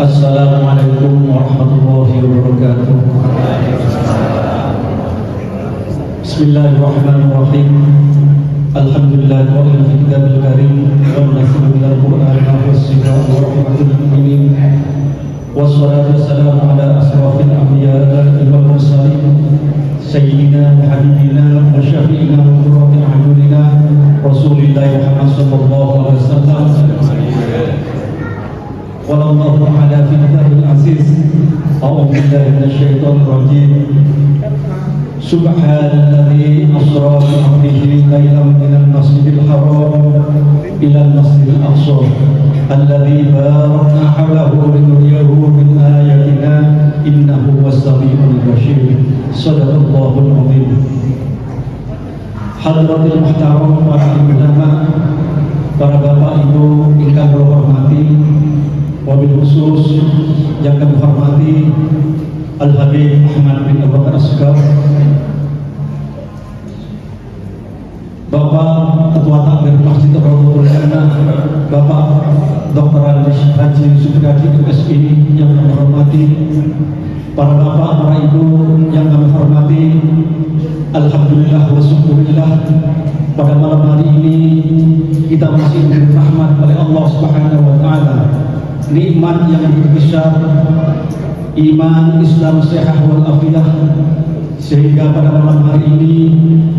Assalamualaikum warahmatullahi wabarakatuh. Bismillahirrahmanirrahim. Alhamdulillah wa inna fi kitabil karim wa nasibu minal qur'an wa wasifah wa rahmatul mu'minin. Wassalatu wassalamu ala asrafil anbiya wal mursalin sayyidina wa habibina wa syafi'ina wa qurrati a'yunina Rasulillah Muhammad sallallahu alaihi wasallam. Wallahu ala fitril aziz. A'udzu billahi minasyaitonir rajim. Subhanalladzi asra bi 'abdihi lailan minal masjidil haram ilal masjidil aqsa alladzi barakna hawlahu linuriyahu min ayatina innahu was-sami'ul basir. Shadaqallahul 'azim. Hadratil muhtaram para ulama, para bapak ibu ingkang kula hormati, wabil khusus yang kami hormati Al-Habib Ahmad bin Abu Bakar As-Segaf, Bapak Ketua Takmir Masjid Raudhatul Jannah, Bapak Dr. Haji Supriyadi MSI yang kami hormati, para bapak, para ibu yang kami hormati. Alhamdulillah wa syukurillah, pada malam hari ini kita masih diberi rahmat oleh Allah Subhanahu wa taala, nikmat yang begitu besar, iman, Islam, sehat wal afidah, sehingga pada malam hari ini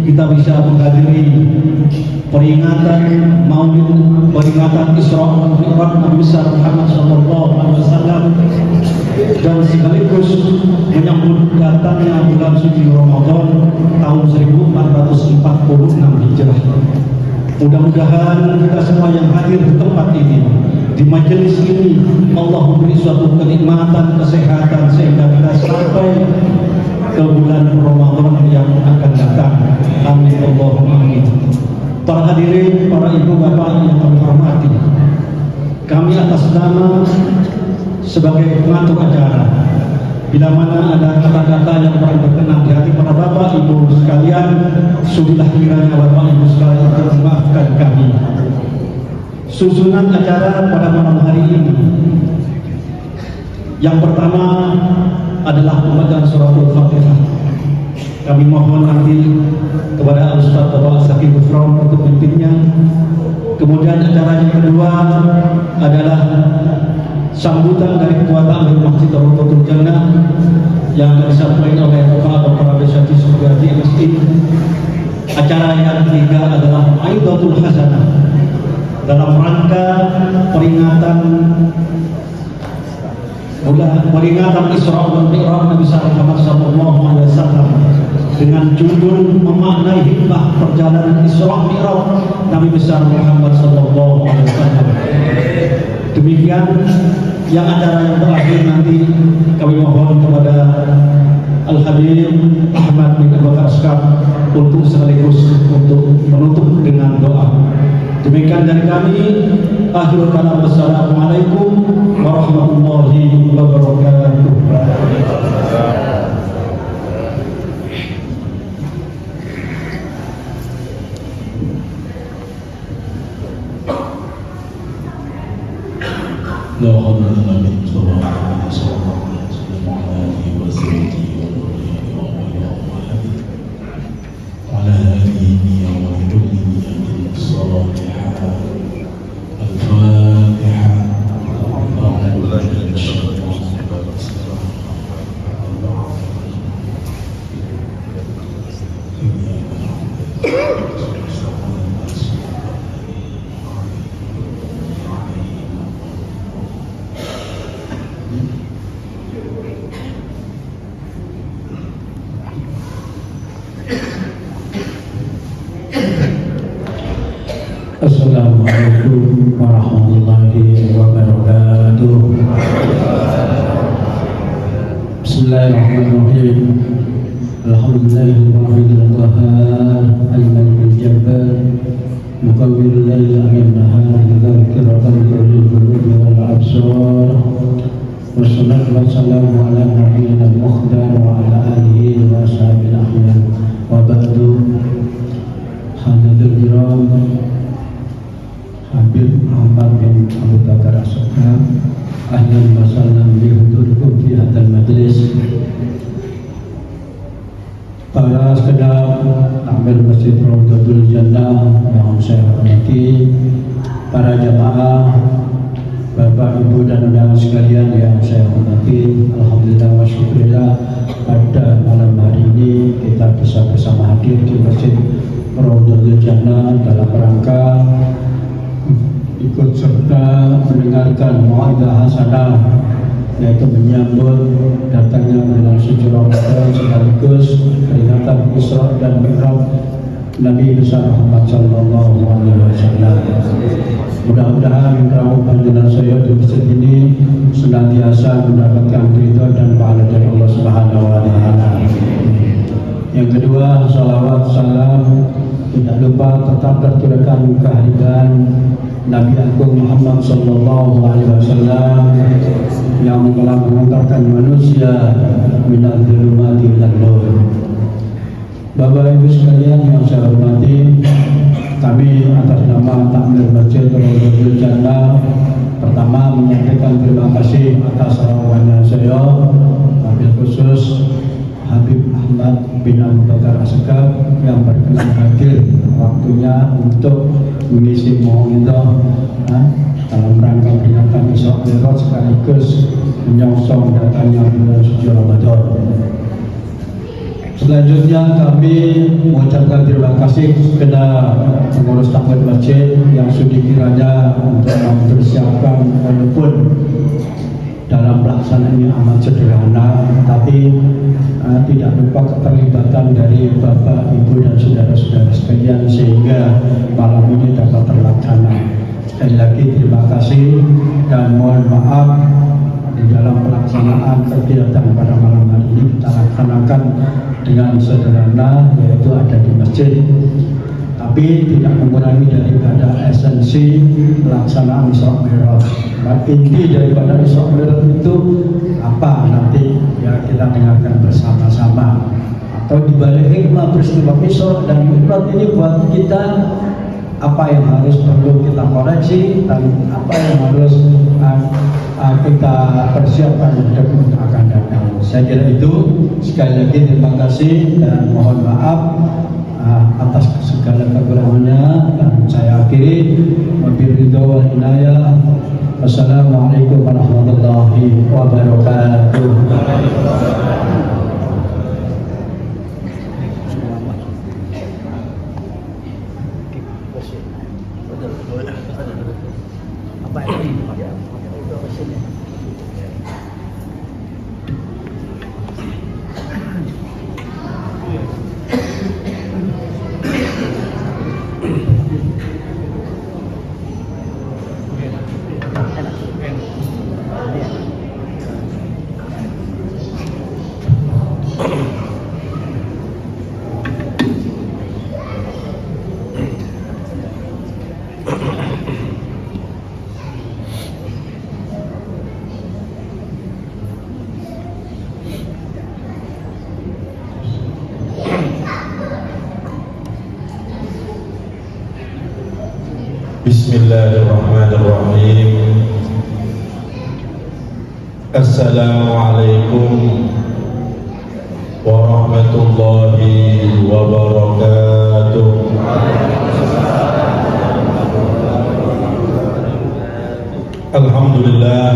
kita bisa menghadiri peringatan Maulid, peringatan Isra wal Mi'raj Nabi besar Muhammad sallallahu alaihi wasallam, dan sekaligus menyambut datangnya bulan suci Ramadan tahun 1446 Hijrah. Mudah-mudahan kita semua yang hadir di tempat ini, di majelis ini, Allah memberi suatu kenikmatan, kesehatan, sehingga kita sampai ke bulan Ramadan yang akan datang. Amin Allahumma amin. Para hadirin, para ibu bapak yang kami hormati, kami atas nama sebagai pengatur acara, bila mana ada kata-kata yang kurang berkenan di hati para bapak ibu sekalian, sudilah kiranya bapak ibu sekalian untuk memaafkan kami. Susunan acara pada malam hari ini, yang pertama adalah pembacaan suratul Fatihah. Kami mohon nanti kepada Ustaz Bapak Zaki Gufron untuk memimpinnya. Kemudian acara yang kedua adalah sambutan dari Ketua Takmir Masjid Raudhatul Jannah yang disampaikan oleh Bapak Dr. Haji Supriyadi MSI. Acara yang ketiga adalah Aidatul Hasanah dalam rangka peringatan Isra wal Mi'raj Nabi Muhammad sallallahu alaihi wasallam dengan judul memaknai hikmah perjalanan Isra Mi'raj Nabi besar Muhammad sallallahu alaihi wasallam. Demikian yang acara yang terakhir nanti kami mohon kepada Al-Habib Ahmad bin Abu Bakar As-Segaf untuk sekaligus untuk menutup dengan doa. Demikian dari kami. Akhirul kalam, wassalamualaikum warahmatullahi wabarakatuh. لا حول ولا قوة إلا بالله صلى الله عليه وسلم وعلى آله وصحبه وعلى آله وكل الصالحات. الفاتحة. أعوذ بالله من الشيطان Assalamualaikum warahmatullahi wabarakatuh. Bismillahirrahmanirrahim. Alhamdulillahirabbil qahhar al-malikul jabbar muqawwirul laili amin nahar dzikran lil qulubi wal absar. Wassalatu wassalamu ala nabiyyina al-mukhtar wa ala alihi wa sahbihi akhyar. Wa ba'du. Hadirin kiram, Habib Ahmad bin Abu Bakar As-Segaf ahlan wa sahlan bi hudurikum fi hadzal majlis. Para sekadar takmir Masjid Rawdatul Jannah yang saya hormati, para jamaah, Bapak, Ibu dan undangan sekalian yang saya hormati, alhamdulillah wa syukurillah pada malam hari ini kita bisa bersama hadir di Masjid Rawdatul Jannah dalam rangka ikut serta mendengarkan mau'izah hasanah, yaitu menyambut datangnya bulan suci Ramadan sekaligus peringatan Isra dan Mi'raj Nabi besar Muhammad sallallahu alaihi wasallam. Mudah-mudahan kaum panjenengan saya di masjid ini senantiasa mendapatkan ridha dan pahala dari Allah Subhanahu wa taala. Yang kedua, salawat salam tidak lupa tetap tercurahkan kehadiran Nabi Agung Muhammad sallallahu alaihi wasallam yang telah mengantarkan manusia minal dzulumati ilal nur. Bapak Ibu sekalian yang saya hormati, kami atas nama Takmir Masjid Rawdatul Jannah pertama menyampaikan terima kasih atas rawangan saya, wabil khusus Habib Ahmad bin Abu Bakar Asghar yang berkenan hadir waktunya untuk mengisi mau'izah dalam rangka peringatan Isra Mi'raj sekaligus menyongsong datangnya bulan suci Ramadan. Selanjutnya kami mengucapkan terima kasih kepada pengurus takmir masjid yang sudi kiranya untuk mempersiapkan, walaupun dalam pelaksanaannya amat sederhana, tapi tidak lupa keterlibatan dari Bapak, Ibu dan saudara-saudara sekalian sehingga malam ini dapat terlaksana. Sekali lagi terima kasih dan mohon maaf di dalam pelaksanaan kegiatan pada malam hari ini kita laksanakan dengan sederhana, yaitu ada di masjid, tapi tidak mengurangi daripada esensi pelaksanaan Isra Mi'raj. Inti daripada Isra Mi'raj itu apa nanti ya kita dengarkan bersama-sama. Atau dibalik hikmah peristiwa Isra dan Mi'raj ini buat kita apa yang harus perlu kita koreksi dan apa yang harus kita persiapkan untuk akan datang. Saya kira itu. Sekali lagi terima kasih dan mohon maaf atas segala kekurangannya, dan saya akhiri wabillahi wal inayah. Wassalamualaikum warahmatullahi wabarakatuh. Bismillahirrahmanirrahim. Assalamualaikum warahmatullahi wabarakatuh. Alhamdulillah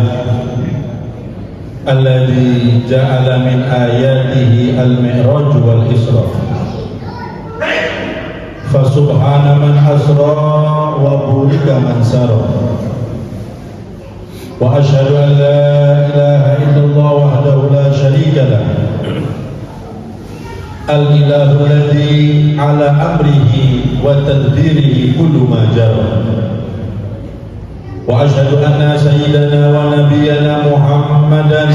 alladzi ja'ala min ayatihi al-mi'raj wal isra. Fasubhana man asra wa burika man sara. Wa asyhadu an la ilaha illallah wahdahu la syarika lah. Al-ilahu alladhi ala amrihi wa tadbirihi kullu ma jara. Wa asyhadu anna sayyidana wa nabiyyana Muhammadan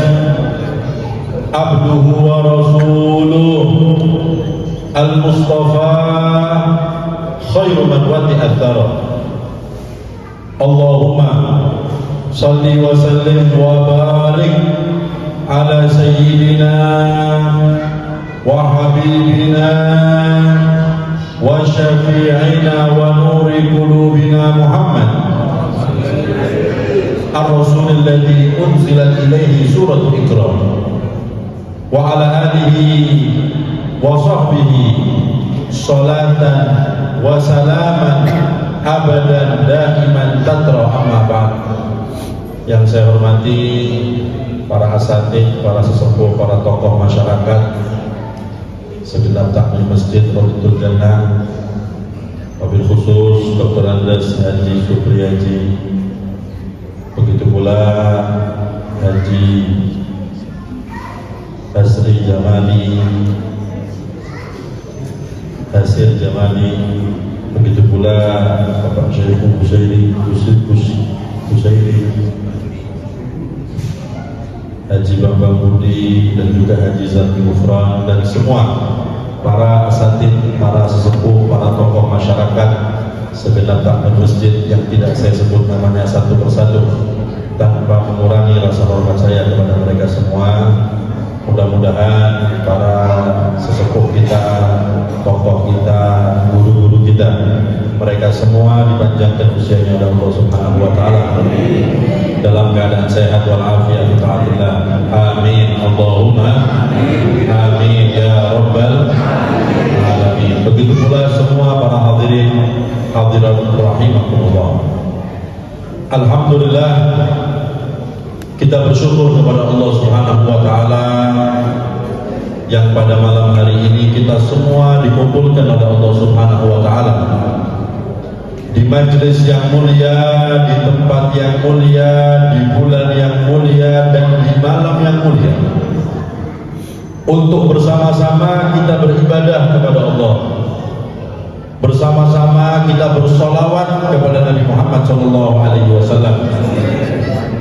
abduhu wa rasuluh al-mustafa khairu man wati'at thara. Allahumma salli wa sallim wa barik ala sayyidina wa habibina wa syafi'ina wa nuri qulubina Muhammad ar-rasul alladhi unzilat ilaihi suratul Iqra wa ala alihi wa sahbihi salatan wa salaman abadan daiman tatra amma ba'd. Yang saya hormati para asatidz, para sesepuh, para tokoh masyarakat, segenap takmir masjid Rodatul Jannah, wabil khusus Dr. Andes Haji Supriyadi, begitu pula Haji Hasri Jamali, Hasir Jamali, begitu pula Bapak Syekh Busairi, Haji Bambang Budi, dan juga Haji Zaki Ufran, dan semua para asatidz, para sesepuh, para tokoh masyarakat, segenap takmir masjid yang tidak saya sebut namanya satu persatu tanpa mengurangi rasa hormat saya kepada mereka semua. Mudah-mudahan para sesepuh kita, tokoh kita, guru-guru kita, mereka semua dipanjangkan usianya oleh Allah Subhanahu wa taala dalam keadaan sehat walafiat fi taatillah. Amin Allahumma amin ya rabbal alamin. Begitu pula semua para hadirin hadirat rahimakumullah. Alhamdulillah, kita bersyukur kepada Allah Subhanahu wa taala yang pada malam hari ini kita semua dikumpulkan oleh Allah Subhanahu wa taala di majelis yang mulia, di tempat yang mulia, di bulan yang mulia, dan di malam yang mulia, untuk bersama-sama kita beribadah kepada Allah, bersama-sama kita bersolawat kepada Nabi Muhammad SAW,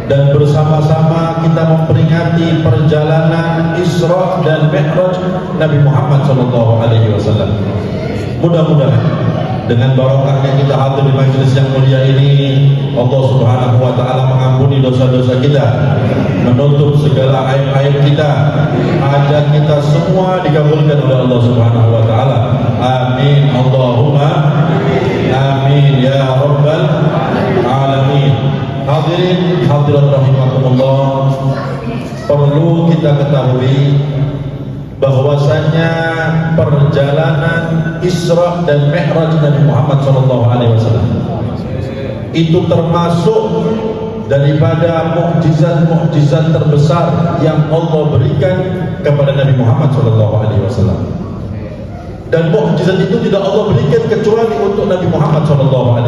dan bersama-sama kita memperingati perjalanan Isra dan Mi'raj Nabi Muhammad SAW. Mudah-mudahan dengan barokahnya kita hadir di majelis yang mulia ini, Allah Subhanahu wa taala mengampuni dosa-dosa kita, menutup segala aib-aib kita, hajat kita semua dikabulkan oleh Allah Subhanahu wa taala. Amin Allahumma amin ya rabbal alamin. Hadirin hadirat rahimakumullah, perlu kita ketahui bahwasanya perjalanan Isra dan Mi'raj Nabi Muhammad SAW itu termasuk daripada mukjizat-mukjizat terbesar yang Allah berikan kepada Nabi Muhammad SAW. Dan mukjizat itu tidak Allah berikan kecuali untuk Nabi Muhammad SAW.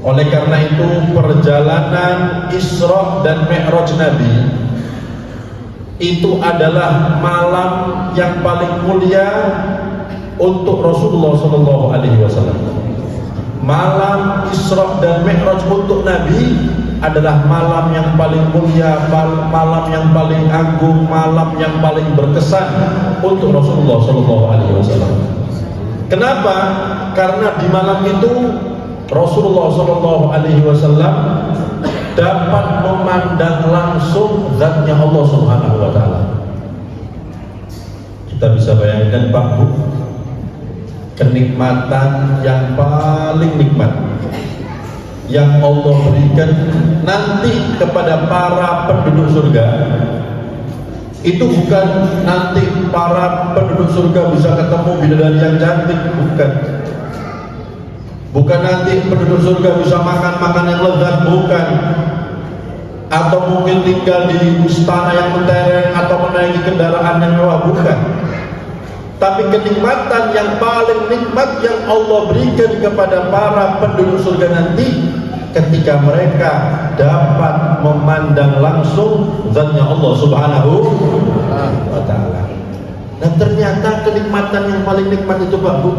Oleh karena itu, perjalanan Isra dan Mi'raj Nabi itu adalah malam yang paling mulia untuk Rasulullah SAW. Malam Isra dan Mi'raj untuk Nabi adalah malam yang paling mulia, malam yang paling agung, malam yang paling berkesan untuk Rasulullah SAW. Kenapa? Karena di malam itu Rasulullah SAW dapat memandang langsung zatnya Allah Subhanahu wa taala. Kita bisa bayangkan Pak Bu, kenikmatan yang paling nikmat yang Allah berikan nanti kepada para penduduk surga. Itu bukan nanti para penduduk surga bisa ketemu bidadari yang cantik, bukan. Bukan nanti penduduk surga bisa makan-makan yang lezat, bukan. Atau mungkin tinggal di istana yang mentereng atau menaiki kendaraan yang mewah, bukan. Tapi kenikmatan yang paling nikmat yang Allah berikan kepada para penduduk surga nanti ketika mereka dapat memandang langsung zatnya Allah Subhanahu wa taala. Dan ternyata kenikmatan yang paling nikmat itu Pak Bu,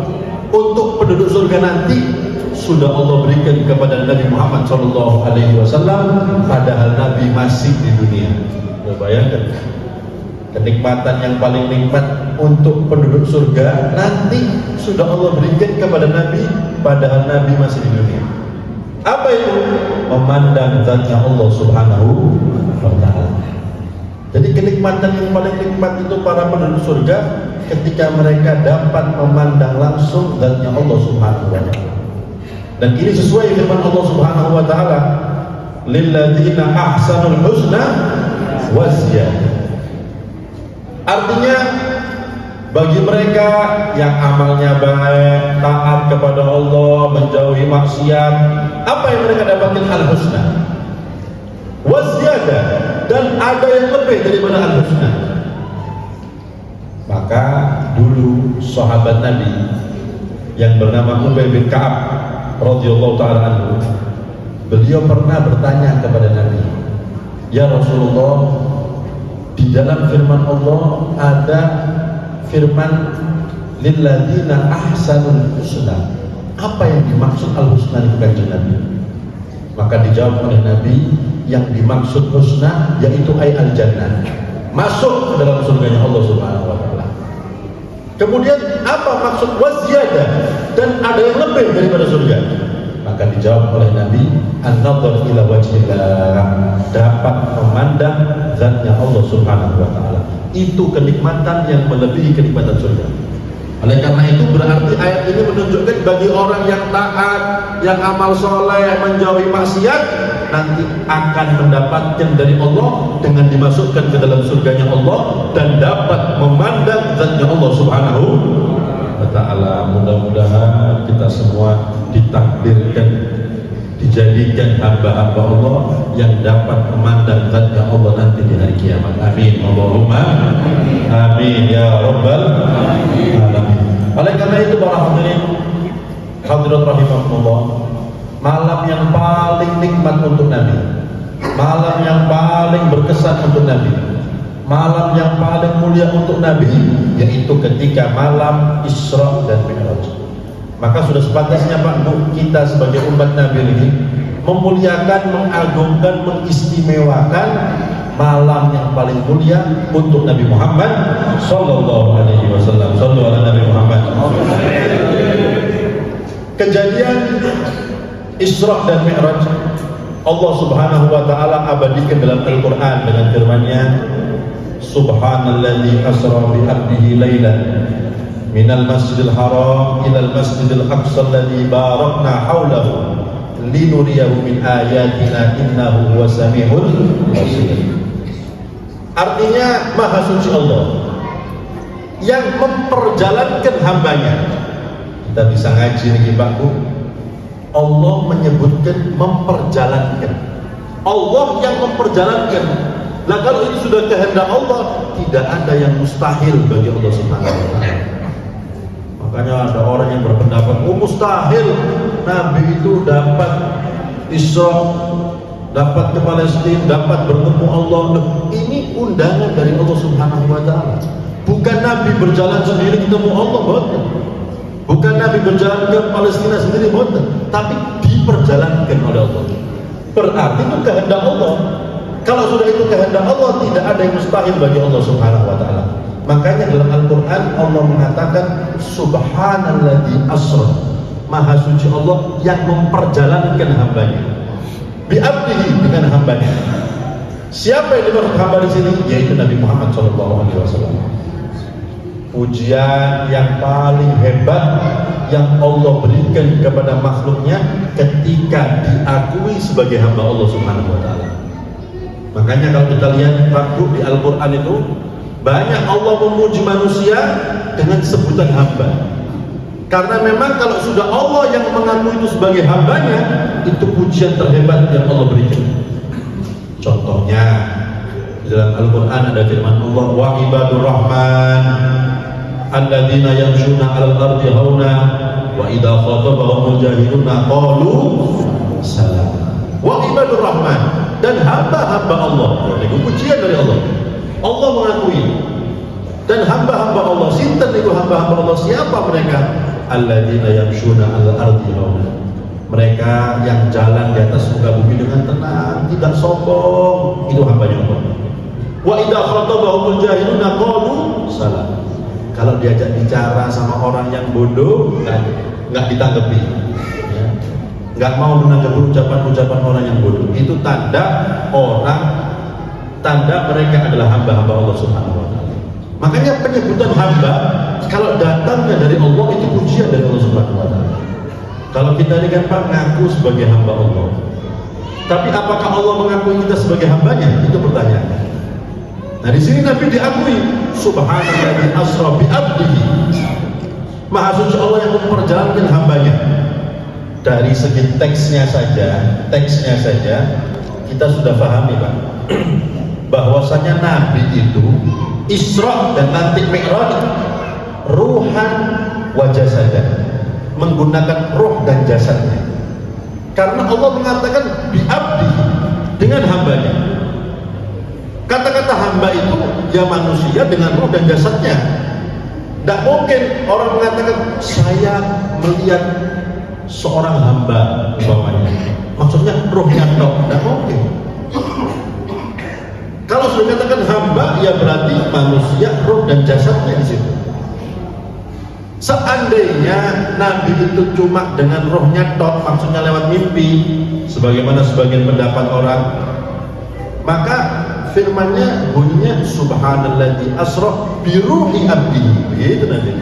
untuk penduduk surga nanti sudah Allah berikan kepada Nabi Muhammad SAW, padahal Nabi masih di dunia. Bayangkan kenikmatan yang paling nikmat untuk penduduk surga nanti sudah Allah berikan kepada Nabi, padahal Nabi masih di dunia. Apa itu? Memandang zatnya Allah Subhanahu wa taala. Jadi kenikmatan yang paling nikmat itu para penduduk surga ketika mereka dapat memandang langsung zatnya Allah Subhanahu wa taala. Dan ini sesuai firman Allah Subhanahu wa taala, lilladzina ahsanul husna wa ziyadah. Artinya bagi mereka yang amalnya baik, taat kepada Allah, menjauhi maksiat, apa yang mereka dapatkan? Al-husna wa ziyadah, dan ada yang lebih daripada al-husna. Maka dulu sahabat Nabi yang bernama Ubay bin Ka'ab radhiyallahu ta'ala anhu, beliau pernah bertanya kepada Nabi, "Ya Rasulullah, di dalam firman Allah ada firman lilladzina ahsanul husna, apa yang dimaksud al-husna itu kanjeng Nabi?" Maka dijawab oleh Nabi, yang dimaksud husna yaitu al-jannah, masuk ke dalam surganya Allah Subhanahu wa taala. Kemudian apa maksud waziyadah, dan ada yang lebih daripada surga? Maka dijawab oleh Nabi, an-nadhar ila wajhillah, dapat memandang zatnya Allah Subhanahu wa taala. Itu kenikmatan yang melebihi kenikmatan surga. Oleh karena itu berarti ayat ini menunjukkan bagi orang yang taat, yang amal soleh, menjauhi maksiat, nanti akan mendapatkan dari Allah dengan dimasukkan ke dalam surganya Allah dan dapat memandang zatnya Allah Subhanahu wa ta'ala. Mudah-mudahan kita semua ditakdirkan, dijadikan hamba-hamba Allah yang dapat memandang zatnya Allah nanti di hari kiamat. Amin. Allahumma amin ya rabbal alamin. Oleh karena itu para hadirin hadirat rahimahumullah, malam yang paling nikmat untuk Nabi, malam yang paling berkesan untuk Nabi, malam yang paling mulia untuk Nabi, yaitu ketika malam Isra dan Mi'raj. Maka sudah sepantasnya Pak Bu, kita sebagai umat Nabi ini memuliakan, mengagungkan, mengistimewakan malam yang paling mulia untuk Nabi Muhammad sallallahu alaihi wasallam. Sallu ala Nabi Muhammad. Kejadian Isra dan Mi'raj Allah Subhanahu wa taala abadikan dalam Al-Qur'an dengan firman-Nya, Subhanalladzi asra bi 'abdihi lailan minal masjidil haram ilal masjidil aqsa alladzi barakna haulahu linuriyahu min ayatina innahu huwas samiul basir. Artinya Maha Suci Allah yang memperjalankan hambanya. Kita bisa ngaji nih Pak Bu, Allah menyebutkan memperjalankan, Allah yang memperjalankan. Nah kalau ini sudah kehendak Allah, tidak ada yang mustahil bagi Allah Subhanahu wa ta'ala. Makanya ada orang yang berpendapat, oh mustahil Nabi itu dapat Isra, dapat ke Palestina, dapat bertemu Allah. Ini undangan dari Allah Subhanahu wa ta'ala. Bukan Nabi berjalan sendiri ketemu Allah, bukan. Bukan Nabi berjalan ke Palestina sendiri, bukan. Tapi diperjalankan oleh Allah. Berarti itu kehendak Allah. Kalau sudah itu kehendak Allah, tidak ada yang mustahil bagi Allah Subhanahu wa ta'ala. Makanya dalam Al-Quran Allah mengatakan Subhanalladzi asra, Maha Suci Allah yang memperjalankan hambanya, bi'abdihi, dengan hambanya. Siapa yang dimaksud hamba di sini? Yaitu Nabi Muhammad SAW. Pujian yang paling hebat yang Allah berikan kepada makhluknya ketika diakui sebagai hamba Allah Subhanahu wa ta'ala. Makanya kalau kita lihat di Al-Quran itu banyak Allah memuji manusia dengan sebutan hamba. Karena memang kalau sudah Allah yang mengaku itu sebagai hambanya, itu pujian terhebat yang Allah berikan. Contohnya dalam Al-Quran ada firman Allah, wa ibadur rahman alladzina yamshuna 'alal ardi hauna wa idza khatabahumul jahiluna qalu salam. Wa ibadur rahman, dan hamba-hamba Allah, itu pujian dari Allah. Allah mengakui, dan hamba-hamba Allah, sinten itu hamba-hamba Allah, siapa mereka? Alladzina yamshuna 'alal ardi hauna, mereka yang jalan di atas muka bumi dengan tenang, tidak sombong, itu hambanya Allah. Wa idza khatabahumul jahiluna qalu salam. Kalau diajak bicara sama orang yang bodoh, nggak ditanggapi, ya. Nggak mau menanggapi ucapan-ucapan orang yang bodoh. Itu tanda mereka adalah hamba-hamba Allah Subhanahu wa ta'ala. Makanya penyebutan hamba kalau datangnya dari Allah itu pujian dari Allah Subhanahu wa ta'ala. Kalau kita ini kan Pak ngaku sebagai hamba Allah, Tapi apakah Allah mengakui kita sebagai hambanya? Itu pertanyaannya. Nah di sini Nabi diakui, Subhanalladzi asra bi abdihi. Maha suci Allah yang memperjalankan hambanya. Dari segi teksnya saja kita sudah pahami Pak, bahwasanya Nabi itu Isra dan nanti Mi'raj ruhan wa jasadan, menggunakan roh dan jasadnya. Karena Allah mengatakan bi abdi, dengan hambanya. Kata-kata hamba itu ya manusia dengan roh dan jasadnya. Tidak mungkin orang mengatakan saya melihat seorang hamba umpamanya, maksudnya rohnya tok. Tidak mungkin. Kalau sudah dikatakan hamba, ya berarti manusia, roh dan jasadnya di situ. Seandainya Nabi itu cuma dengan rohnya tok, maksudnya lewat mimpi, sebagaimana sebagian pendapat orang, maka firmannya bunyinya Subhanalladzi asra bi ruhi abdihi. Begitu nanti.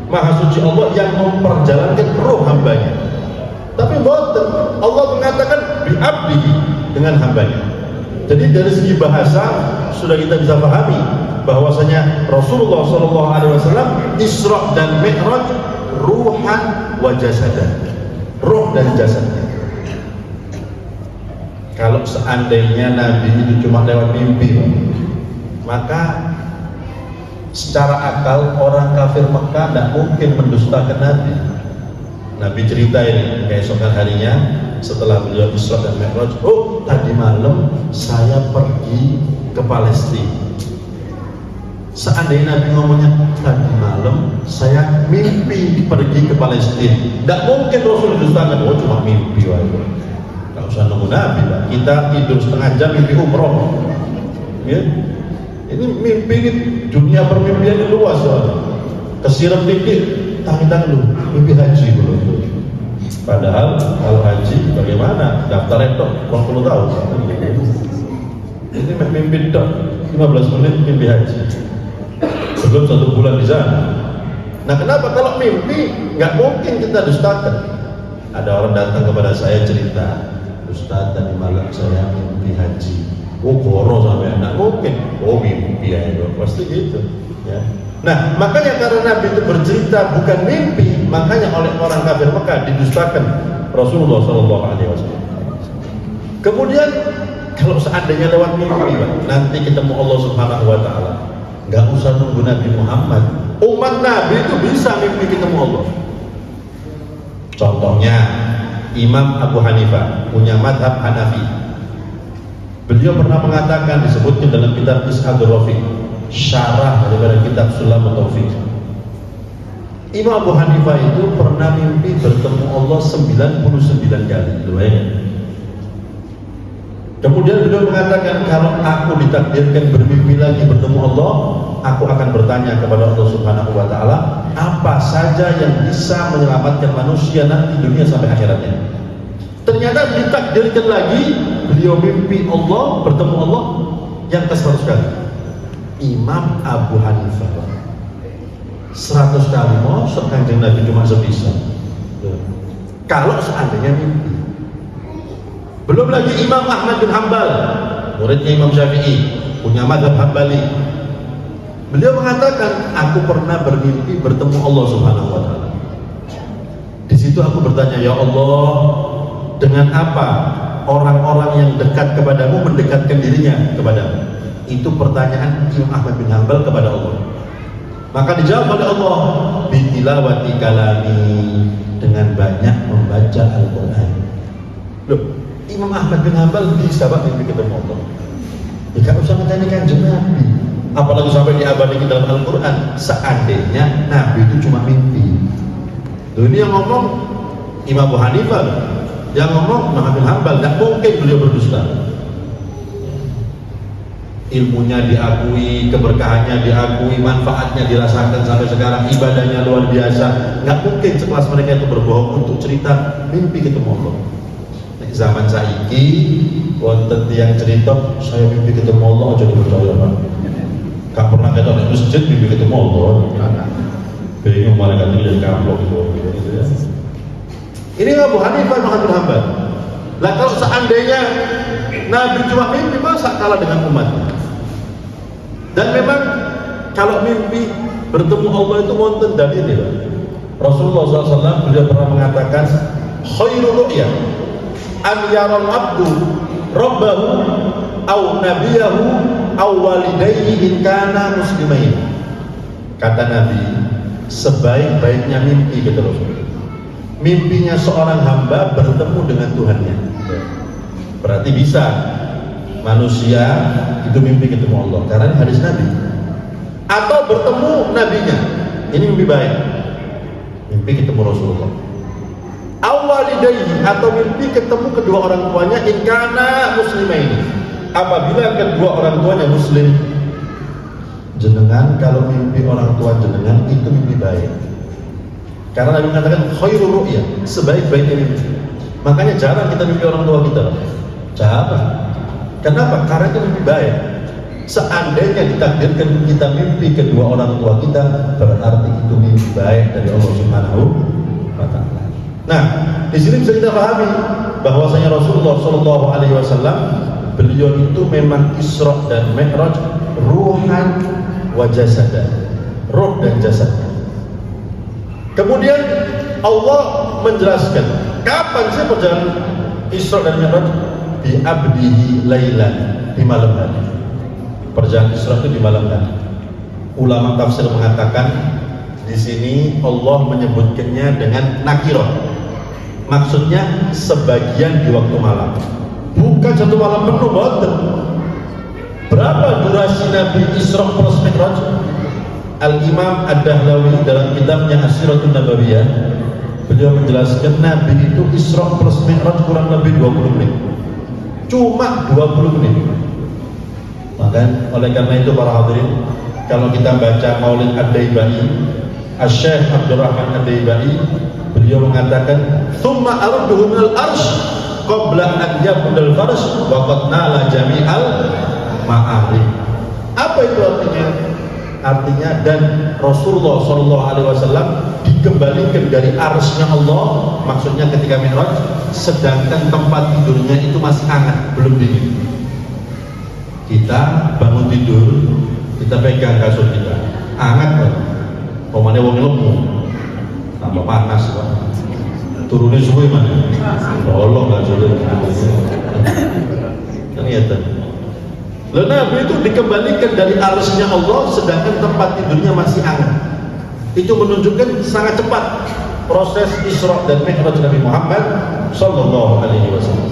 Maha suci Allah yang memperjalankan roh hambanya. Tapi boten, Allah mengatakan bi abdihi, dengan hambanya. Jadi dari segi bahasa sudah kita bisa pahami bahwasanya Rasulullah SAW Isra dan Mi'raj ruhan wa jasadan, roh dan jasadnya. Kalau seandainya Nabi itu cuma lewat mimpi, maka secara akal orang kafir Mekah tidak mungkin mendustakan Nabi. Nabi cerita ini keesokan harinya setelah beliau Isra dan Mi'raj, oh tadi malam saya pergi ke Palestina. Seandainya Nabi ngomongnya tadi malam saya mimpi pergi ke Palestina, tidak mungkin Rasul dustakan. Oh cuma mimpi aja, nggak usah nunggu Nabi lah. Kita tidur setengah jam mimpi umroh, ya. Ini mimpi ini dunia permimpian ini luas soalnya. Kesiram dikit tangan lu mimpi haji belum. Padahal kalau haji bagaimana? Daftar itu 20 tahun. Ini mimpi dok 15 menit mimpi haji. Belum 1 bulan di sana. Nah kenapa kalau mimpi nggak mungkin kita dustakan? Ada orang datang kepada saya cerita, Ustaz tadi malam saya mimpi haji. Oh goro sampai anak mungkin. Oh mimpi ya itu pasti gitu. Ya. Nah makanya karena Nabi itu bercerita bukan mimpi, makanya oleh orang kafir Mekah didustakan Rasulullah SAW. Kemudian kalau seandainya lewat mimpi, nanti ketemu Allah Subhanahu Wa Taala, nggak usah nunggu Nabi Muhammad. Umat Nabi itu bisa mimpi ketemu Allah. Contohnya Imam Abu Hanifah punya madhab Hanafi. Beliau pernah mengatakan, disebutkan dalam kitab Ishadur Rafiq, syarah daripada kitab Sulam Taufik. Imam Abu Hanifah itu pernah mimpi bertemu Allah 99 kali. Kemudian beliau mengatakan, kalau aku ditakdirkan bermimpi lagi bertemu Allah, aku akan bertanya kepada Allah Subhanahu Wa Taala, apa saja yang bisa menyelamatkan manusia nanti dunia sampai akhiratnya. Ternyata ditakdirkan lagi, beliau mimpi Allah, bertemu Allah yang ke-100 kali. Imam Abu Hanifah 100 kali mau Kanjeng Nabi cuma sebisa. Kalau seandainya mimpi. Belum lagi Imam Ahmad bin Hanbal, muridnya Imam Syafi'i, punya madhab Hambali. Beliau mengatakan, aku pernah bermimpi bertemu Allah Subhanahu Wa Taala. Di situ aku bertanya, ya Allah, dengan apa orang-orang yang dekat kepadamu mendekatkan dirinya kepadamu? Itu pertanyaan Imam Ahmad bin Hanbal kepada Allah. Maka dijawab oleh Allah, bitilawati kalami, dengan banyak membaca Al-Quran. Loh, Imam Ahmad bin Hanbal bisa Pak mimpi ketemu Allah. Tidak usah menyanyi Kanjeng Nabi, apalagi sampai diabadikan dalam Al-Quran. Seandainya Nabi itu cuma mimpi. Loh, ini yang ngomong Imam Abu Hanifah, yang ngomong Imam Ahmad bin Hanbal. Tidak mungkin beliau berdusta. Ilmunya diakui, keberkahannya diakui, manfaatnya dirasakan sampai sekarang, ibadahnya luar biasa. Nggak mungkin sekelas mereka itu berbohong untuk cerita mimpi ketemu Allah. Zaman saiki wonten tiyang cerita saya mimpi ketemu Allah aja dipercaya Pak. Gak pernah ketemu di masjid mimpi ketemu Allah. Bingung malaikat itu jadi kamplok gitu ya. Ini Abu Hanifah Muhammad bin Hanbal. Lah kalau seandainya Nabi cuma mimpi, masa kalah dengan umatnya? Dan memang kalau mimpi bertemu Allah itu wonten dalil. Rasulullah SAW beliau pernah mengatakan, khairul ru'ya an yaral abdu rabbahu aw nabiyahu aw walidayhi in kana muslimain. Kata Nabi, sebaik-baiknya mimpi, kata Rasul, mimpinya seorang hamba bertemu dengan Tuhannya. Berarti bisa manusia itu mimpi ketemu Allah karena hadis Nabi, atau bertemu nabinya, ini mimpi baik, mimpi ketemu Rasulullah. Awalidayhi, atau mimpi ketemu kedua orang tuanya, in kana muslimaini, apabila kedua orang tuanya muslim. Jenengan kalau mimpi orang tua jenengan itu mimpi baik, karena Nabi mengatakan khairul ru'ya, sebaik-baiknya mimpi. Makanya jarang kita mimpi orang tua kita, jarang. Kenapa? Karena itu mimpi baik. Seandainya ditakdirkan kita mimpi kedua orang tua kita, berarti itu mimpi baik dari Allah Subhanahu wa Ta'ala. Nah, di sini bisa kita pahami bahwasanya Rasulullah SAW beliau itu memang Isra dan Mi'raj ruhan wa jasadan, roh dan jasadnya. Kemudian Allah menjelaskan kapan sih perjalanan Isra dan Mi'raj? Bi abdihi lailan, di malam hari. Perjalanan Isra itu di malam hari. Ulama tafsir mengatakan di sini Allah menyebutkannya dengan nakirah. Maksudnya sebagian di waktu malam, bukan satu malam penuh. Boten. Berapa durasi Nabi Isra plus Mi'raj? Al-Imam Ad-Dahlawi dalam kitabnya As-Siratun Nabawiyah, beliau menjelaskan Nabi itu Isra plus Mi'raj kurang lebih 20 menit, cuma 20 menit. Maka oleh karena itu para hadirin, kalau kita baca Maulid Ad-Daibai, Asy-Syaikh Abdurrahman Ad-Daibai, beliau mengatakan thumma arduhu minal arsh qabla an yabdal farsh wa qad nala jami'al ma'arif. Apa itu artinya? Artinya, dan Rasulullah SAW dikembalikan dari arsy-Nya Allah, maksudnya ketika Mi'raj, sedangkan tempat tidurnya itu masih hangat, belum dingin. Kita bangun tidur, kita pegang kasur kita, hangat Pak. Pemane wong lemu, tambah panas Pak. Turunnya suwe mana? Tolong nggak sulit. Ternyata lalu Nabi itu dikembalikan dari arsy-Nya Allah, sedangkan tempat tidurnya masih hangat. Itu menunjukkan sangat cepat proses Isra dan Mi'raj Nabi Muhammad Sallallahu Alaihi Wasallam.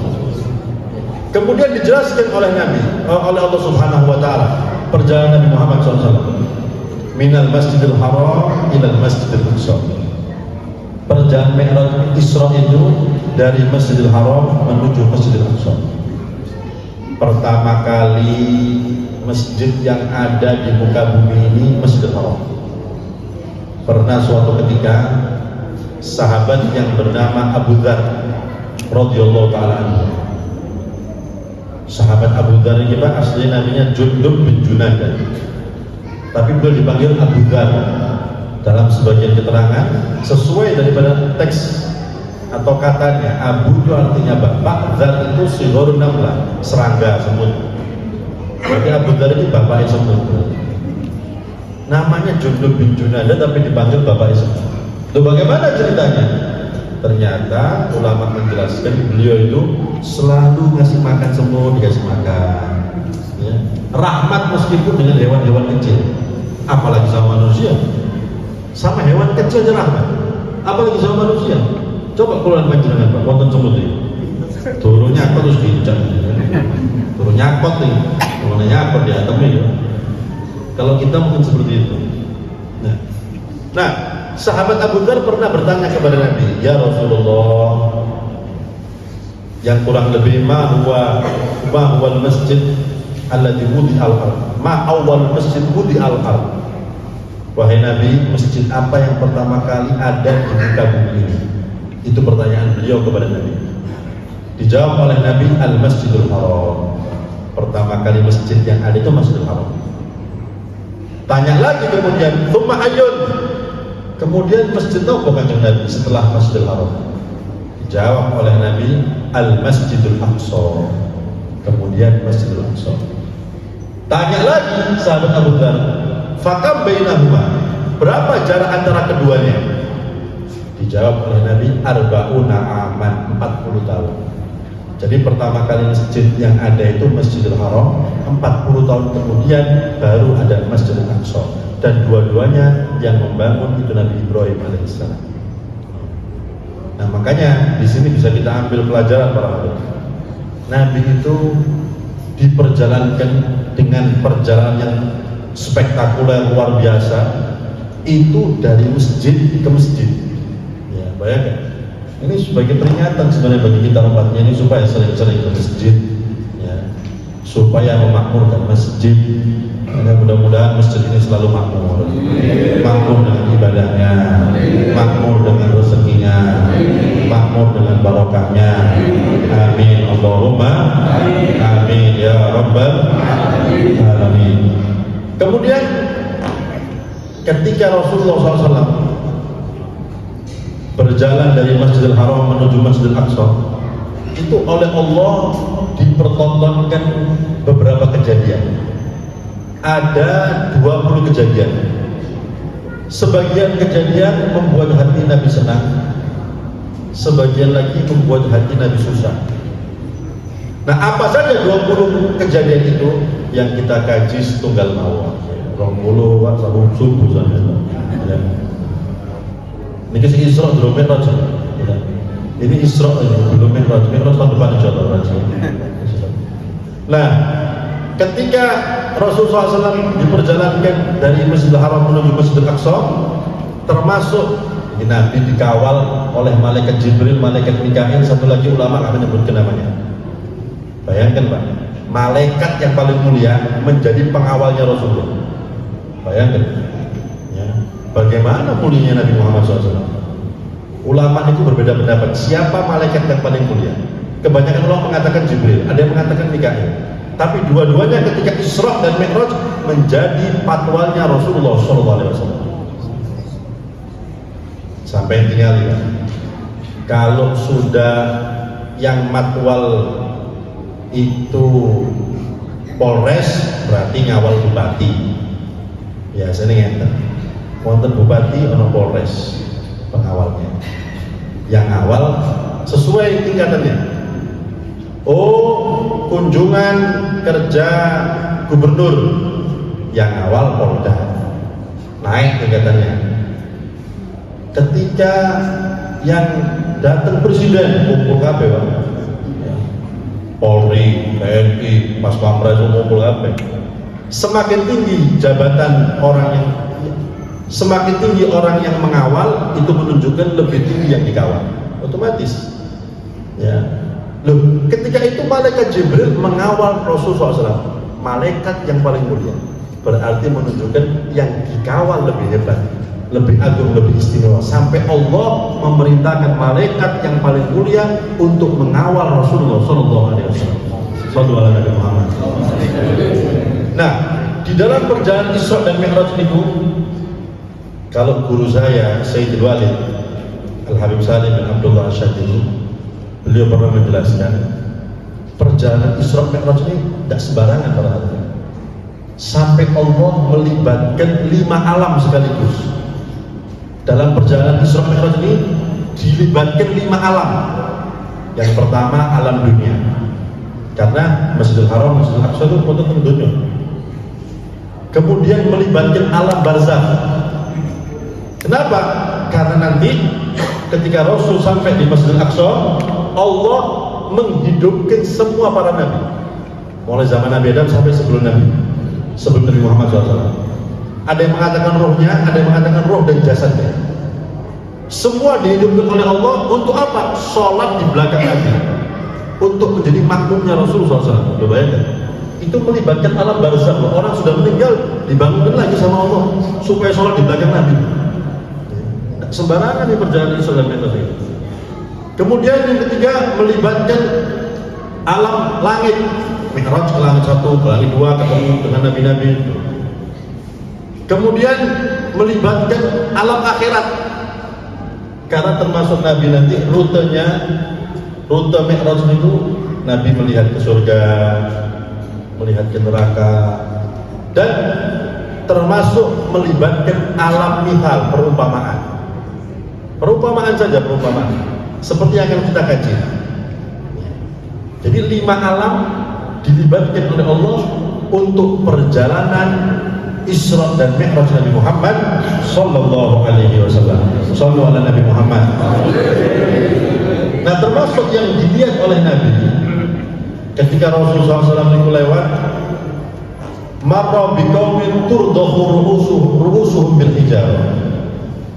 Kemudian dijelaskan oleh Nabi, oleh Allah Subhanahu Wa Taala, perjalanan Nabi Muhammad SAW minal Masjidil Haram ilal Masjidil Aqsa. Perjalanan Mi'raj Isra itu dari Masjidil Haram menuju Masjidil Aqsa. Pertama kali masjid yang ada di muka bumi ini Masjidil Haram. Pernah suatu ketika sahabat yang bernama Abu Dzar radhiyallahu taala anhu. Sahabat Abu Dzar ini Pak, aslinya namanya Jundub bin Junadah, tapi beliau dipanggil Abu Dzar dalam sebagian keterangan sesuai daripada teks atau katanya. Abu itu artinya bapak, Dzar itu sighorun namlah, serangga, semut. Jadi Abu Dzar ini bapaknya semut. Namanya Jundub bin Junadah tapi dipanggil bapaknya semut. Itu bagaimana ceritanya? Ternyata ulama menjelaskan beliau itu selalu ngasih makan semut, dikasih makan, ya. Rahmat meskipun dengan hewan-hewan kecil, apalagi sama manusia. Sama hewan kecil aja rahmat, apalagi sama manusia. Coba keluar panjenengan Pak, wonten semut ini turun nyakot terus diinjak, turun nyakot nih, turun nyakot di atemnya ya. Kalau kita mungkin seperti itu. Nah, sahabat Abu Dzar pernah bertanya kepada Nabi, ya Rasulullah, yang kurang lebih ma huwa al-masjid alladzi wudi al-ard, ma awwal masjid wudi al-ard. Wahai Nabi, masjid apa yang pertama kali ada di muka bumi ini? Itu pertanyaan beliau kepada Nabi. Dijawab oleh Nabi, Al-Masjidul Haram. Pertama kali masjid yang ada itu Masjidul Haram. Tanya lagi kemudian, Tsumma ayyun? Kemudian masjid apa Kanjeng Nabi setelah Masjidil Haram? Dijawab oleh Nabi, Al-Masjidul Aqsa. Kemudian Masjidul Aqsa. Tanya lagi sahabat Abu Dzar, fakam bainahuma, berapa jarak antara keduanya? Dijawab oleh Nabi, arba'una aman, 40 tahun. Jadi pertama kali masjid yang ada itu Masjidil Haram, 40 tahun kemudian baru ada Masjidil Aqsa. Dan dua-duanya yang membangun itu Nabi Ibrahim alaihissalam. Nah makanya di sini bisa kita ambil pelajaran para hadirin. Nabi itu diperjalankan dengan perjalanan yang spektakuler luar biasa, itu dari masjid ke masjid. Ya, bayangkan. Ini sebagai peringatan sebenarnya bagi kita umatnya ini supaya sering-sering ke masjid, ya, supaya memakmurkan masjid. Ya, mudah-mudahan masjid ini selalu makmur, makmur dengan ibadahnya, makmur dengan rezekinya, makmur dengan barokahnya. Amin Allahumma amin ya rabbal alamin. Kemudian ketika Rasulullah SAW berjalan dari Masjidil Haram menuju Masjidil Aqsa, itu oleh Allah dipertontonkan beberapa kejadian. Ada 20 kejadian. Sebagian kejadian membuat hati Nabi senang, sebagian lagi membuat hati Nabi susah. Nah, apa saja 20 kejadian itu yang kita kaji setunggal mawon. 20 waktu subuh sampai. Ya. Ini kisah Isra belum Mi'raj. Ya. Ini Isra belum Mi'raj. Mi'raj tahun depan insyaallah. Nah, ketika Rasulullah SAW diperjalankan dari Masjidil Haram menuju Masjidil Aqsa, termasuk ini Nabi dikawal oleh malaikat Jibril, malaikat Mikail, satu lagi ulama akan menyebutkan namanya. Bayangkan Pak, malaikat yang paling mulia menjadi pengawalnya Rasulullah. Bayangkan, ya, bagaimana mulianya Nabi Muhammad SAW. Ulama itu berbeda pendapat, siapa malaikat yang paling mulia. Kebanyakan ulama mengatakan Jibril, ada yang mengatakan Mikail. Tapi dua-duanya ketika Isra dan Mi'raj menjadi patwalnya Rasulullah SAW. Sampai tinggal ya. Kalau sudah yang matwal itu Polres, berarti ngawal bupati. Ya, saya ngeten. Wonten bupati ono Polres pengawalnya. Yang awal sesuai tingkatannya. Oh, kunjungan kerja gubernur, yang awal Polda, naik tingkatannya. Ketika yang datang presiden, kumpul kabeh, Pak. Polri, TNI, Pas Pampres kumpul kabeh. Semakin tinggi jabatan orang yang, semakin tinggi orang yang mengawal, itu menunjukkan lebih tinggi yang dikawal, otomatis. Ya. Loh, ketika itu malaikat Jibril mengawal Rasulullah SAW, malaikat yang paling mulia, berarti menunjukkan yang dikawal lebih hebat, lebih agung, lebih istimewa. Sampai Allah memerintahkan malaikat yang paling mulia untuk mengawal Rasulullah SAW. Sallallahu alaihi Muhammad. Nah, di dalam perjalanan Isra dan Mi'raj itu, kalau guru saya Sayyidul Walid Al-Habib Salim bin Abdullah Asyadili, beliau pernah menjelaskan perjalanan Isra Mi'raj ini tidak sembarangan para hadirin. Sampai Allah melibatkan 5 alam sekaligus. Dalam perjalanan Isra Mi'raj ini dilibatkan 5 alam. Yang pertama alam dunia, karena Masjidil Haram, Masjidil Aqsa itu untuk dunia. Kemudian melibatkan alam barzakh. Kenapa? Karena nanti ketika Rasul sampai di Masjidil Aqsa, Allah menghidupkan semua para nabi, mulai zaman Nabi Adam sampai sebelum Nabi Muhammad SAW. Ada yang mengatakan rohnya, ada yang mengatakan roh dan jasadnya. Semua dihidupkan oleh Allah untuk apa? Sholat di belakang Nabi, untuk menjadi makmumnya Rasulullah SAW. Coba bayangkan, itu melibatkan alam barzakh. Orang sudah meninggal dibangunkan lagi sama Allah supaya sholat di belakang Nabi. Sembarangan di perjalanan Isra dan Mi'raj itu. Kemudian yang ketiga melibatkan alam langit, Mi'raj ke langit 1, ke langit 2, ketemu dengan nabi-nabi. Kemudian melibatkan alam akhirat, Karena termasuk Nabi nanti rute Mi'raj itu Nabi melihat ke surga, melihat ke neraka, dan termasuk melibatkan alam mithal, perumpamaan saja, seperti yang akan kita kaji. Jadi 5 alam dilibatkan oleh Allah untuk perjalanan Isra dan Mi'raj Nabi Muhammad sallallahu alaihi wasallam. Sallu ala Nabi Muhammad. Nah, termasuk yang dilihat oleh Nabi ketika Rasulullah SAW itu lewat, marra biqaumin turdakhu ru'usuhum bil hijarah.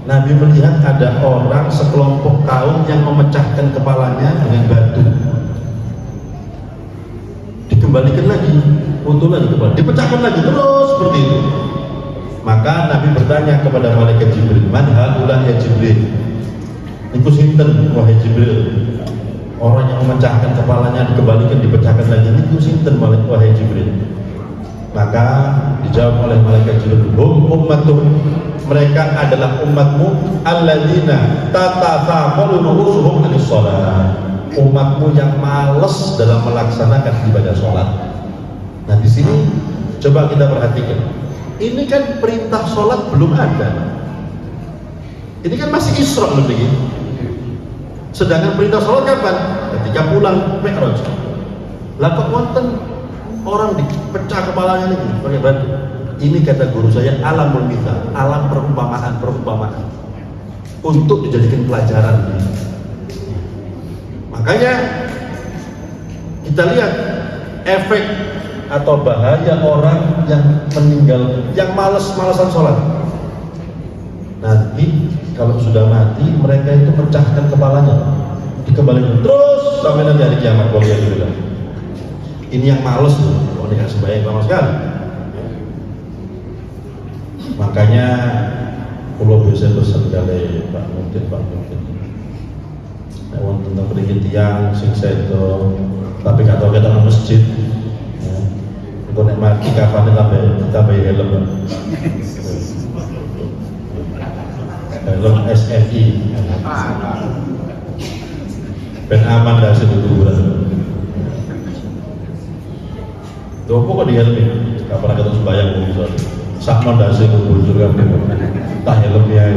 Nabi melihat ada orang sekelompok kaum yang memecahkan kepalanya dengan batu. Dikembalikan lagi, untuk lagi kepala, dipecahkan lagi, terus seperti itu. Maka Nabi bertanya kepada malaikat Jibril, man haula ya Jibril? Iku sinten wahai Jibril? Orang yang memecahkan kepalanya dikembalikan, dipecahkan lagi, itu sinten wahai Jibril? Maka dijawab oleh malaikat Jibril, hum ummatuh, mereka adalah umatmu alladzina tatataqalu ru'usuhum anis shalah, umatmu yang malas dalam melaksanakan ibadah sholat. Nah, di sini coba kita perhatikan, ini kan perintah sholat belum ada, ini kan masih Isra lebih. Sedangkan perintah sholat kapan? Ketika pulang Mi'raj. Lah kok wonten orang dipecah kepalanya nih pakai batu. Ini kata guru saya alamul mithal, alam perumpamaan untuk dijadikan pelajaran. Makanya kita lihat efek atau bahaya orang yang meninggal, yang malas-malasan sholat. Nanti kalau sudah mati, mereka itu pecahkan kepalanya, dikembalikan terus sampai nanti hari kiamat. Ini yang males tuh, kalau nggak sembahyang lama sekali. Makanya kalau biasa pesan kali Pak Mungkin. Nah, tentang berikut tiang sing sedo, tapi kata kita nang masjid. Kalau nek mati kapan tambah helm. Helm SNI. Ben aman dari situ kuburan. Dopo kok dihelmi, kapan kita sembahyang bisa. Sakno dasi kubur juga tak helm ya.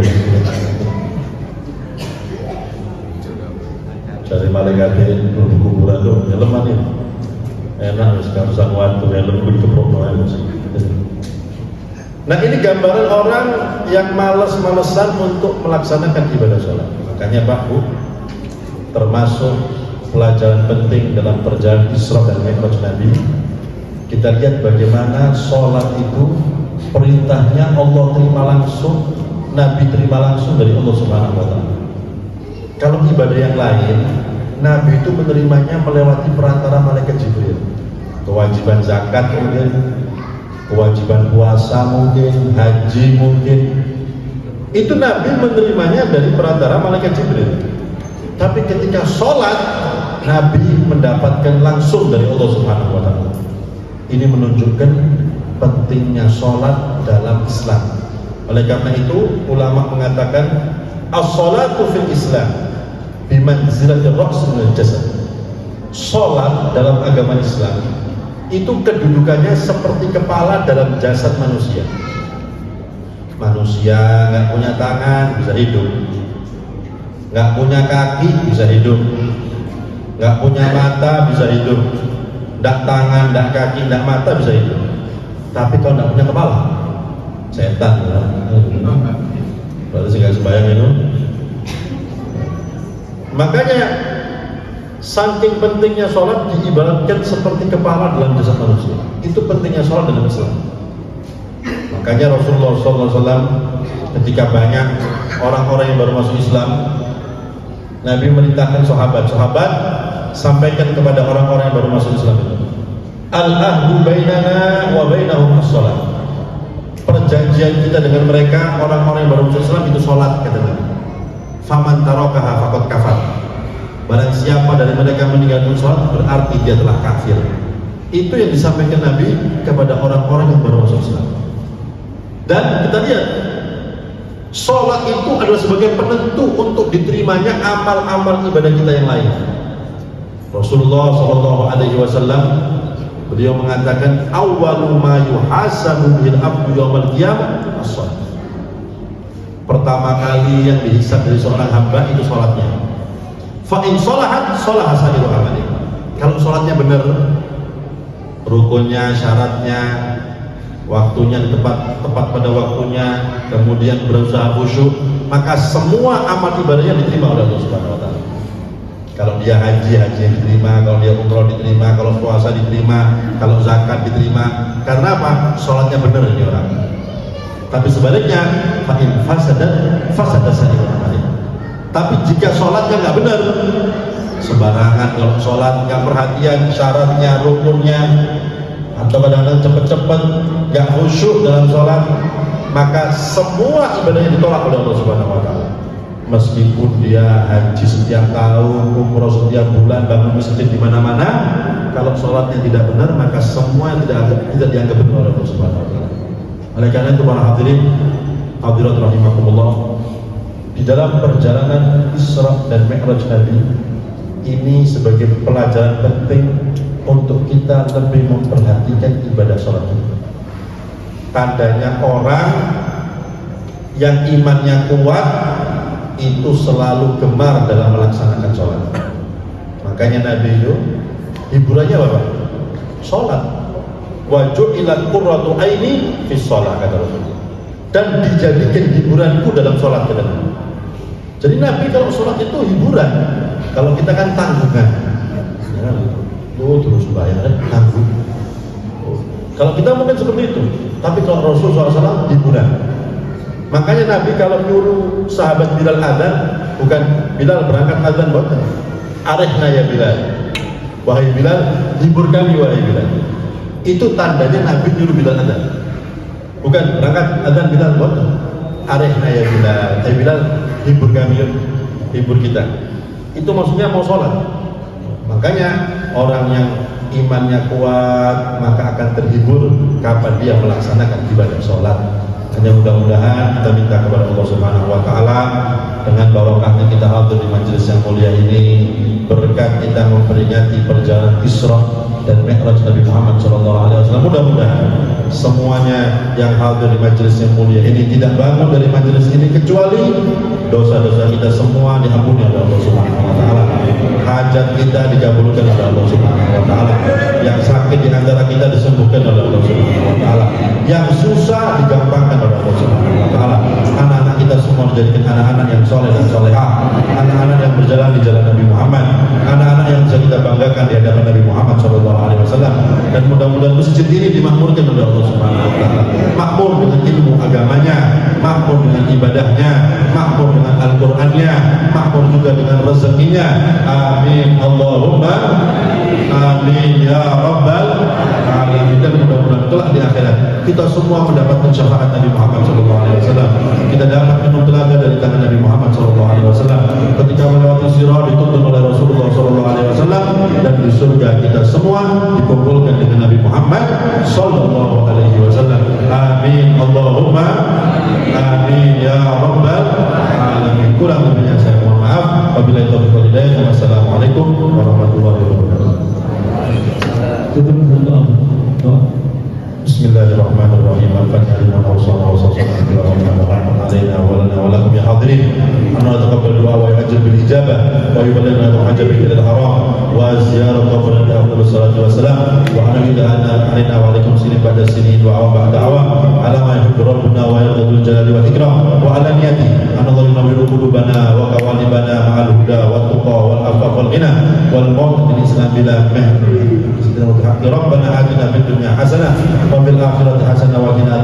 Dari malaikat kuburan tuh helman ya. Enak sekarang sangat helm kudu keprok. Nah, ini gambaran orang yang malas-malesan untuk melaksanakan ibadah sholat. Makanya Pak Bu, termasuk pelajaran penting dalam perjalanan Isra dan Mi'raj Nabi, kita lihat bagaimana sholat itu perintahnya Allah terima langsung, Nabi terima langsung dari Allah Subhanahu wa Ta'ala. Kalau ibadah yang lain, Nabi itu menerimanya melewati perantara malaikat Jibril. Kewajiban zakat mungkin, kewajiban puasa mungkin, haji mungkin, itu Nabi menerimanya dari perantara malaikat Jibril. Tapi ketika sholat, Nabi mendapatkan langsung dari Allah Subhanahu wa Ta'ala. Ini menunjukkan pentingnya sholat dalam Islam. Oleh karena itu, ulama mengatakan as-sholatu fil Islam bimanzilatir ra's minal jasad. Sholat dalam agama Islam itu kedudukannya seperti kepala dalam jasad manusia. Manusia nggak punya tangan bisa hidup, nggak punya kaki bisa hidup, nggak punya mata bisa hidup, nggak tangan, nggak kaki, nggak mata bisa hidup. Tapi kalau nggak punya kepala, setan lah. Berarti segala sembahyang itu. Makanya saking pentingnya sholat diibaratkan seperti kepala dalam jasad manusia. Itu pentingnya sholat dalam Islam. Makanya Rasulullah SAW ketika banyak orang-orang yang baru masuk Islam, Nabi merintahkan sahabat sampaikan kepada orang-orang yang baru masuk Islam itu, al-ahdu bainana wa bainahum as-sholat. Perjanjian kita dengan mereka orang-orang yang baru masuk Islam itu sholat, kata Nabi. Faman tarakaha faqad kafar. Barang siapa dari mereka meninggalkan sholat berarti dia telah kafir. Itu yang disampaikan Nabi kepada orang-orang yang baru masuk Islam. Dan kita lihat Sholat itu adalah sebagai penentu untuk diterimanya amal-amal ibadah kita yang lain. Rasulullah SAW beliau mengatakan, awwalu ma yuhasabu bil abdu yaumil qiyamah as-shalah. Pertama kali yang dihisab dari seorang hamba itu sholatnya. Fa in sholahat sholaha sairu amali. Kalau sholatnya benar, rukunnya, syaratnya, waktunya tepat pada waktunya, kemudian berusaha khusyuk, maka semua amal ibadahnya diterima oleh Allah Subhanahu wa taala. Kalau dia haji diterima, kalau dia umroh diterima, kalau puasa diterima, kalau zakat diterima. Karena apa? Sholatnya benar ini orang. Tapi sebaliknya, fa in fasada sairu amali. Tapi jika sholatnya nggak benar, sembarangan kalau sholat, nggak perhatian syaratnya, rukunnya, atau kadang-kadang cepet-cepet, nggak khusyuk dalam sholat, maka semua ibadahnya ditolak oleh Allah Subhanahu wa taala. Meskipun dia haji setiap tahun, umroh setiap bulan, bangun masjid di mana-mana, kalau sholatnya tidak benar, maka semua tidak dianggap benar oleh Allah Subhanahu wa taala. Oleh karena itu para hadirin, hadirat rahimakumullah, di dalam perjalanan Isra dan Mi'raj Nabi ini sebagai pelajaran penting untuk kita lebih memperhatikan ibadah sholat kita. Tandanya orang yang imannya kuat itu selalu gemar dalam melaksanakan sholat. Makanya Nabi itu hiburannya apa? Sholat. Wa ju'ilat qurratu aini fi sholat, kata Rasulullah. Dan dijadikan hiburanku dalam sholat, kata Nabi. Jadi Nabi kalau sholat itu hiburan. Kalau kita kan tanggungan. Terus bayar tanggung. Kalau kita mungkin seperti itu, tapi kalau Rasulullah SAW hiburan. Makanya Nabi kalau nyuruh sahabat Bilal adzan, bukan Bilal berangkat adzan buatan. Arihna ya Bilal. Wahai Bilal, hibur kami wahai Bilal. Itu tandanya Nabi nyuruh Bilal adzan. Bukan berangkat adzan Bilal buatan. Arihna ya Bilal. Bilal, hibur kami, hibur kita. Itu maksudnya mau sholat. Makanya orang yang imannya kuat maka akan terhibur kapan dia melaksanakan ibadah sholat. Hanya mudah-mudahan kita minta kepada Allah Subhanahu wa taala dengan barokahnya kita hadir di majelis yang mulia ini, berkat kita memperingati perjalanan Isra dan Mi'raj Nabi Muhammad SAW. Mudah-mudahan semuanya yang hadir di majelis yang mulia ini tidak bangun dari majelis ini kecuali dosa-dosa kita semua diampuni oleh Allah Subhanahu wa taala. Hajat kita dikabulkan oleh Allah Subhanahu wa taala. Yang sakit di antara kita disembuhkan oleh Allah Subhanahu wa taala. Yang susah digampangkan oleh Allah Subhanahu wa taala. Anak-anak kita semua dijadikan anak-anak yang soleh dan solehah, anak-anak yang berjalan di jalan Nabi Muhammad, anak-anak yang bisa kita banggakan di hadapan Nabi Muhammad SAW. Dan mudah-mudahan masjid ini dimakmurkan oleh Allah Subhanahu wa taala. Makmur dengan ilmu agamanya, makmur dengan ibadahnya, makmur dengan Al-Qur'annya, makmur juga dengan rezekinya. Amin Allahumma amin ya rabbal alamin. Dan mudah-mudahan kelak di akhirat kita semua mendapatkan syafaat Nabi Muhammad SAW. Kita dapat minum telaga dari tangan Nabi Muhammad SAW ketika melewati Sirat dituntun oleh Rasulullah SAW, dan di surga kita semua dikumpulkan dengan Nabi Muhammad SAW. Amin Allahumma amin ya rabbal alamin. Kurang lebihnya saya mohon maaf. Wabillahi taufiq wal hidayah. Wassalamualaikum warahmatullahi wabarakatuh. Bismillahirrahmanirrahim. Al-Fatihah liman awsana wa sallallahu alaina wa lana wa lakum ya hadirin. Anna taqabbal du'a wa yajib bil ijabah wa yuballighna al-hajj bil haram wa ziyarat qabrin afdalus salatu wassalam wa ana ilaha alaina wa alaikum sinin ba'da sinin wa awam ba'da awam ala ma yuhibbu rabbuna wa yardul jalali wal ikram wa ala niyati an Allah yunawwiru qulubana wa qawalibana ma'al huda wat tuqa wal afaf wal ghina wal maut bil islam bila mahr. Rabbana atina fid dunya hasanah wa fil akhirati hasanah wa qina